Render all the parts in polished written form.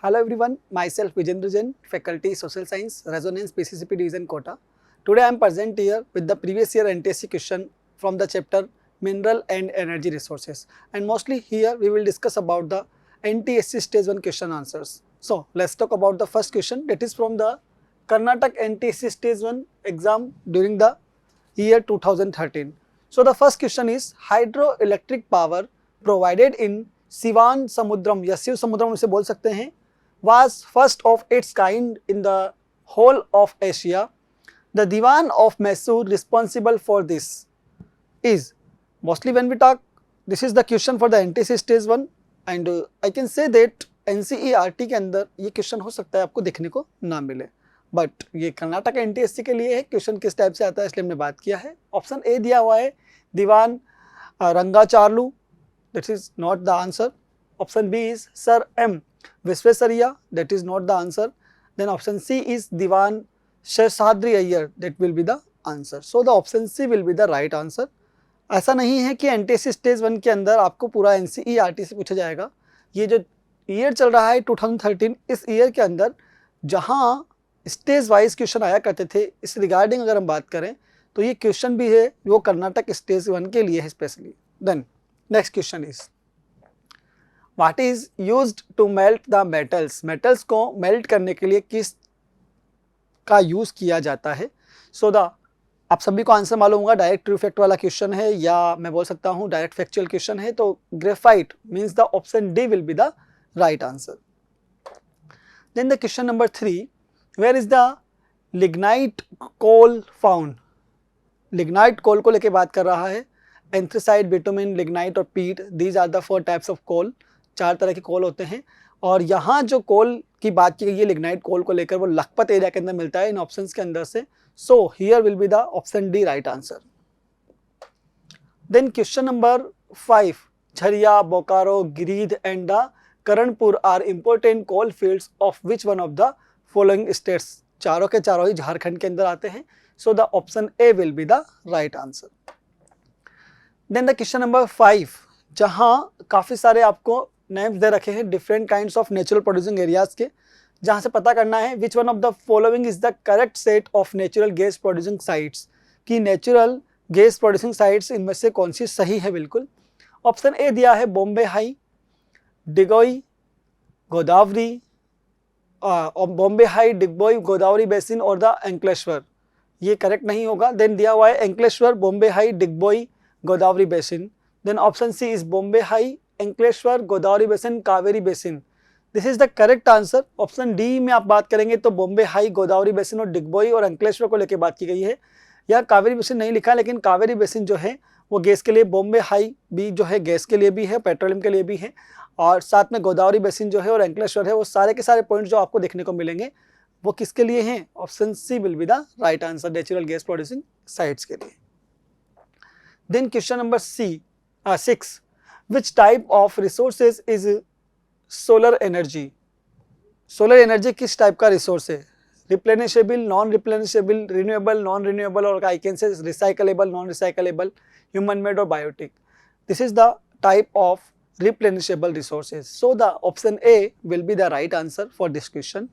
Hello everyone, myself Vijendra Jain, Faculty Social Science, Resonance PCCP Division Kota. Today I am present here with the previous year NTSC question from the chapter Mineral and Energy Resources, and mostly here we will discuss about the NTSC Stage 1 question answers. So let's talk about the first question, that is from the Karnataka NTSC Stage 1 exam during the year 2013. So the first question is hydroelectric power provided in Sivan Samudram या शिव समुद्रम इसे बोल सकते हैं, was first of its kind in the whole of Asia. The Diwan of Mysore responsible for this is, mostly when we talk, this is the question for the NTSC stage 1 and I can say that NCERT के अंदर ये question हो सकता है आपको देखने को ना मिले, बट ये कर्नाटक NTSC के लिए है क्वेश्चन किस टाइप से आता है इसलिए हमने बात किया है. ऑप्शन ए दिया हुआ है दीवान रंगाचार्लू, that is not the answer. Option B is Sir M. Visvesariya, that is not the answer. Then option C is Diwan Sheshadri Iyer, that will be the answer. So the option C will be the right answer. ऐसा नहीं है कि NTSC stage 1 के अंदर आपको पूरा NCERT से पूछा जाएगा. ये जो ईयर चल रहा है 2013, इस ईयर के अंदर जहाँ स्टेज वाइज क्वेश्चन आया करते थे, इस रिगार्डिंग अगर हम बात करें तो ये क्वेश्चन भी है वो कर्नाटक स्टेज 1 के लिए है specially. Then next question is what is used to melt the metals. Metals को मेल्ट करने के लिए किस का यूज किया जाता है. सो द आप सभी को आंसर मालूम होगा, डायरेक्ट ट्रू फैक्ट वाला क्वेश्चन है या मैं बोल सकता हूँ डायरेक्ट फैक्चुअल क्वेश्चन है, तो graphite means the option D will be the right answer. Then the question number 3, where is the lignite coal found. Lignite coal को लेके बात कर रहा है. एंथ्रासाइट, बिटुमिन, लिग्नाइट और peat, these are the 4 types of coal. 4 तरह के कोल होते हैं और यहाँ जो कोल की बात की गई है लिग्नाइट कोल को लेकर, वो लखपत एरिया के अंदर मिलता है इन ऑप्शंस के अंदर से. So here will be the option D right answer. Then question number 5, Jharia, Bokaro, Giridih and the Karanpura are important coal fields of which one of the following states. चारों के चारों ही झारखंड के अंदर आते हैं. So the option A will be the right answer. Then the question number 5, जहाँ काफ़ी सारे आपको नेम्स दे रखे हैं different kinds of natural producing areas के, जहाँ से पता करना है विच one of the following is the correct set of natural gas producing sites. कि नेचुरल गैस प्रोड्यूसिंग साइट्स इनमें से कौन सी सही है. बिल्कुल ऑप्शन ए दिया है Bombay High, Digboi, Godavari, Bombay High, Digboi, Godavari basin और द अंकलेश्वर. ये करेक्ट नहीं होगा. देन दिया हुआ है Ankleshwar, Bombay High, Digboi, Godavari basin. Then option C is Bombay High, Ankleshwar, Godavari basin, Kaveri basin. This is the correct answer. Option D में आप बात करेंगे तो बॉम्बे हाई, गोदावरी बेसिन और डिगबोई और अंकलेश्वर को लेकर बात की गई है. या कावेरी बेसिन नहीं लिखा, लेकिन कावेरी बेसिन जो है वो गैस के लिए, बॉम्बे हाई भी जो है गैस के लिए भी है, पेट्रोलियम के लिए भी है, और साथ में गोदावरी बेसिन जो है और अंकलेश्वर है, वो सारे के सारे पॉइंट जो आपको देखने को मिलेंगे वो किसके लिए हैं. Option C will be the right answer, natural gas producing sites के लिए. Then question number 6, which type of resources is solar energy. Solar energy किस टाइप का रिसोर्स है. Replenishable, non replenishable, renewable, non renewable और I can say recyclable, non recyclable, human made और biotic. This is the type of replenishable resources. So the option A will be the right answer for this question.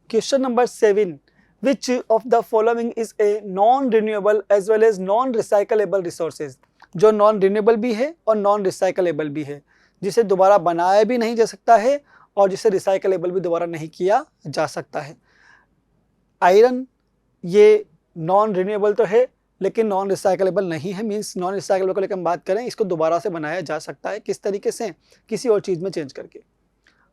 Question number 7, which of the following is a non renewable as well as non recyclable resources. जो non renewable भी है और non recyclable भी है, जिसे दोबारा बनाया भी नहीं जा सकता है और जिसे रिसाइकलेबल भी दोबारा नहीं किया जा सकता है. आयरन ये नॉन रिन्यूएबल तो है लेकिन नॉन रिसाइकलेबल नहीं है. मींस नॉन रिसाइकलेबल को लेकर हम बात करें, इसको दोबारा से बनाया जा सकता है. किस तरीके से? किसी और चीज़ में चेंज करके.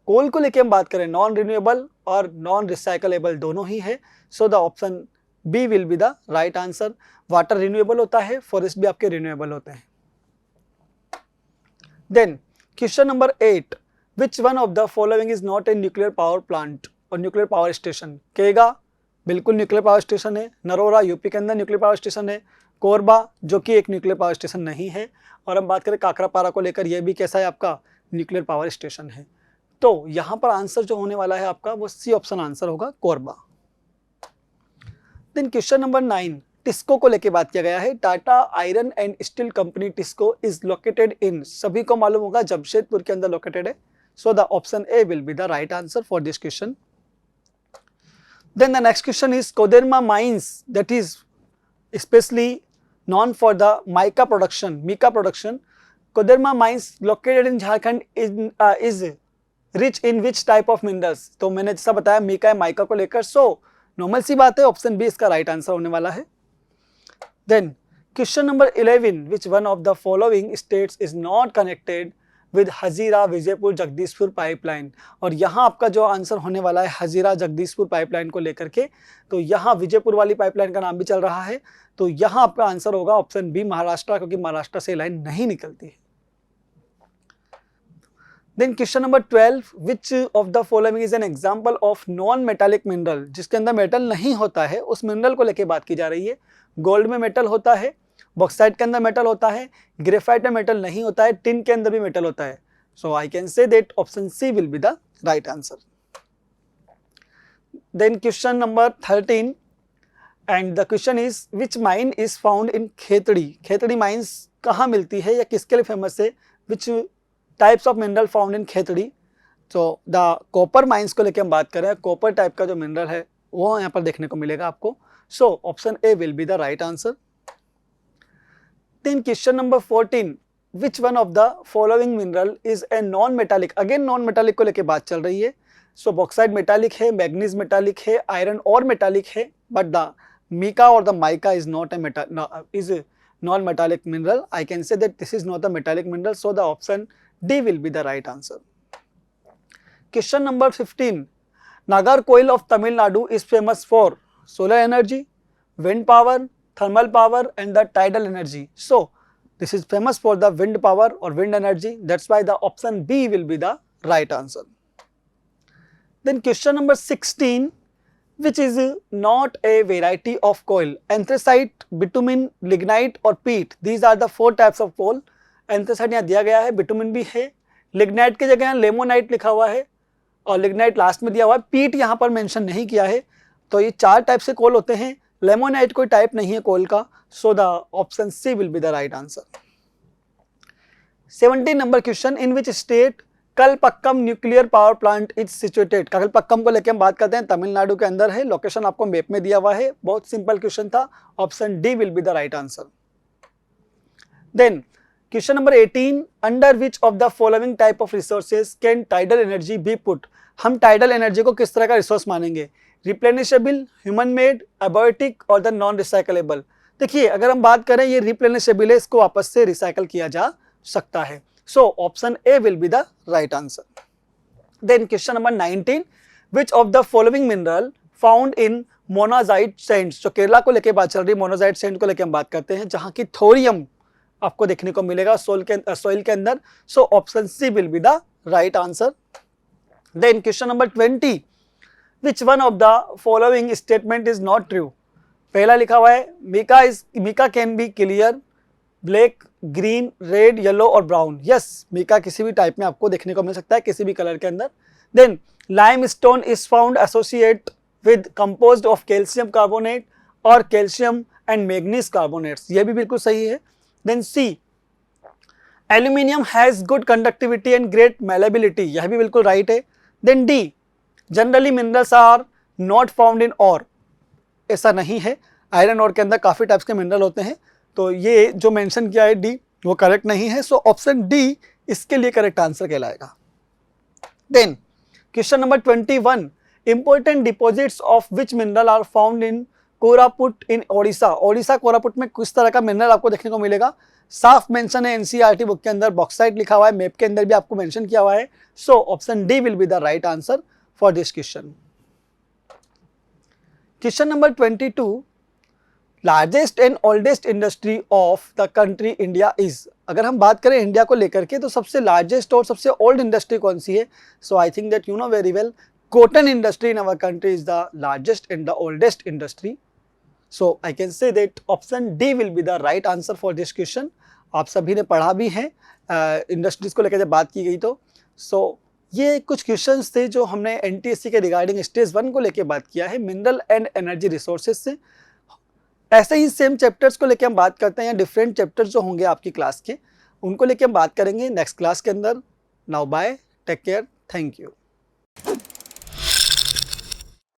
कोल को लेकर हम बात करें, नॉन रिन्यूएबल और नॉन रिसाइकलेबल दोनों ही है. So the option B will be the right answer. Water renewable होता है, फॉरेस्ट भी आपके रिन्यूएबल होते हैं. Then question number 8, which one of the following is not a nuclear power plant और न्यूक्लियर पावर स्टेशन. केगा बिल्कुल न्यूक्लियर पावर स्टेशन है. नरोरा यूपी के अंदर न्यूक्लियर पावर स्टेशन है. कोरबा जो कि एक न्यूक्लियर पावर स्टेशन नहीं है. और हम बात करें काकरापारा को लेकर, यह भी कैसा है आपका न्यूक्लियर पावर स्टेशन है. तो यहाँ पर आंसर जो होने वाला है आपका वो सी ऑप्शन आंसर होगा, Korba. Then question number 9, TISCO को लेके बात किया गया है. Tata iron and steel company TISCO is located in, सभी को मालूम होगा जमशेदपुर के अंदर लोकेटेड है. So the option A will be the right answer for this question. Then the next question is Koderma mines, that is especially known for the mica production. Koderma mines located in Jharkhand is rich in which type of minerals? तो मैंने जैसा बताया मिका है mica को लेकर, so normal सी बात है, ऑप्शन बी इसका राइट आंसर होने वाला है. Then question number 11, which one of the following states is not connected with Hazira Vijaypur Jagdishpur pipeline. और यहाँ आपका जो आंसर होने वाला है हजीरा जगदीशपुर पाइपलाइन को लेकर के, तो यहाँ विजयपुर वाली पाइपलाइन का नाम भी चल रहा है, तो यहाँ आपका आंसर होगा ऑप्शन बी महाराष्ट्र, क्योंकि महाराष्ट्र से लाइन नहीं निकलती है. Then question number 12, which of the following is an example of non-metallic mineral? जिसके अंदर मेटल नहीं होता है, उस मिनरल को लेके बात की जा रही है. गोल्ड में मेटल होता है, बॉक्साइट के अंदर मेटल होता है, ग्रेफाइट में मेटल नहीं होता है, टिन के अंदर भी मेटल होता है. So I can say that option C will be the right answer. Then question number 13, and the question is which mine is found in Khetri. Khetri mines कहाँ मिलती है या किसके लिए फेमस है? Which types of mineral found in Khetri. तो the copper mines को लेकर हम बात कर रहे हैं, कॉपर टाइप का जो मिनरल है वो यहाँ पर देखने को मिलेगा आपको. So option A will be the right answer. Then question number 14, which one of the following mineral is a non metallic. Again non metallic को लेकर बात चल रही है. सो बॉक्साइट मेटालिक है, मैग्नीज मेटालिक है, आयरन और मेटालिक है, but the mica और the mica is not a non-metallic mineral. I can say that this is not a metallic mineral, so the option D will be the right answer. Question number 15. Nagarcoil of Tamil Nadu is famous for solar energy, wind power, thermal power and the tidal energy. So this is famous for the wind power or wind energy. That's why the option B will be the right answer. Then question number 16. Which is not a variety of coal? Anthracite, bitumen, lignite और peat. These are the 4 types of coal. Anthracite यहाँ दिया गया है, bitumen भी है, lignite की जगह limonite लिखा हुआ है और lignite लास्ट में दिया हुआ है, peat यहाँ पर मेंशन नहीं किया है. तो ये 4 टाइप से कोल होते हैं, लेमोनाइट कोई टाइप नहीं है कोल का. So the option C will be the right answer. 17 number question, in which state Kalpakkam nuclear power plant is situated. Kalpakkam को लेकर हम बात करते हैं, तमिलनाडु के अंदर है. लोकेशन आपको मैप में दिया हुआ है, बहुत सिंपल क्वेश्चन था. Option D will be the right answer. Then question number 18, under which of the following type of resources can tidal energy be put. हम टाइडल एनर्जी को किस तरह का रिसोर्स मानेंगे? रिप्लेनिशेबल, ह्यूमन मेड, अबायोटिक और the non recyclable. देखिए अगर हम बात करें ये रिप्लेनिशेबल है, इसको वापस से रिसाइकल किया जा सकता है. So option A will be the right answer. Then question number 19, which of the following mineral found in monazite sands. जो केरला को लेके बात चल रही है, मोनाजाइट सैंड को लेके हम बात करते हैं, जहाँ की थोरियम आपको देखने को मिलेगा सोइल के अंदर. So option C will be the right answer. Then question number 20, which one of the following statement is not true. पहला लिखा हुआ है mica can be clear, black, green, red, yellow और ब्राउन. यस, मिका किसी भी type में आपको देखने को मिल सकता है, किसी भी कलर के अंदर. Then limestone is found associate with composed of calcium carbonate और कैल्शियम एंड मैग्नीज कार्बोनेट्स. ये भी बिल्कुल सही है. Then C, aluminium has good conductivity and great malleability. यह भी बिल्कुल राइट है. Then D, generally minerals are not found in ore. ऐसा नहीं है, आयरन और के अंदर काफ़ी टाइप्स के मिनरल होते हैं, तो ये जो मेंशन किया है डी वो करेक्ट नहीं है. सो ऑप्शन डी इसके लिए करेक्ट आंसर कहलाएगा. Then question number 21, important deposits of which mineral are found in Koraput in Odisha. Odisha Koraput में किस तरह का मिनरल आपको देखने को मिलेगा? साफ मेंशन है एनसीईआरटी बुक के अंदर, बॉक्साइट लिखा हुआ है, मैप के अंदर भी आपको मेंशन किया हुआ है. So option D will be the right answer for this question. Question number 22, largest and oldest industry of the country India is. अगर हम बात करें इंडिया को लेकर के, तो सबसे लार्जेस्ट और सबसे ओल्ड इंडस्ट्री कौन सी है? So I think that you know very well, cotton industry in our country is the largest and the oldest industry. So I can say that option D will be the right answer for this question. आप सभी ने पढ़ा भी है industries को लेकर जब बात की गई तो. सो ये कुछ क्वेश्चंस थे जो हमने एनटीएससी के रिगार्डिंग स्टेज 1 को लेकर बात किया है, मिनरल एंड एनर्जी रिसोर्सेज से. ऐसे ही सेम चैप्टर्स को लेकर हम बात करते हैं, या डिफरेंट चैप्टर्स जो होंगे आपकी क्लास के, उनको लेकर हम बात करेंगे नेक्स्ट क्लास के अंदर. Now bye, take care, thank you.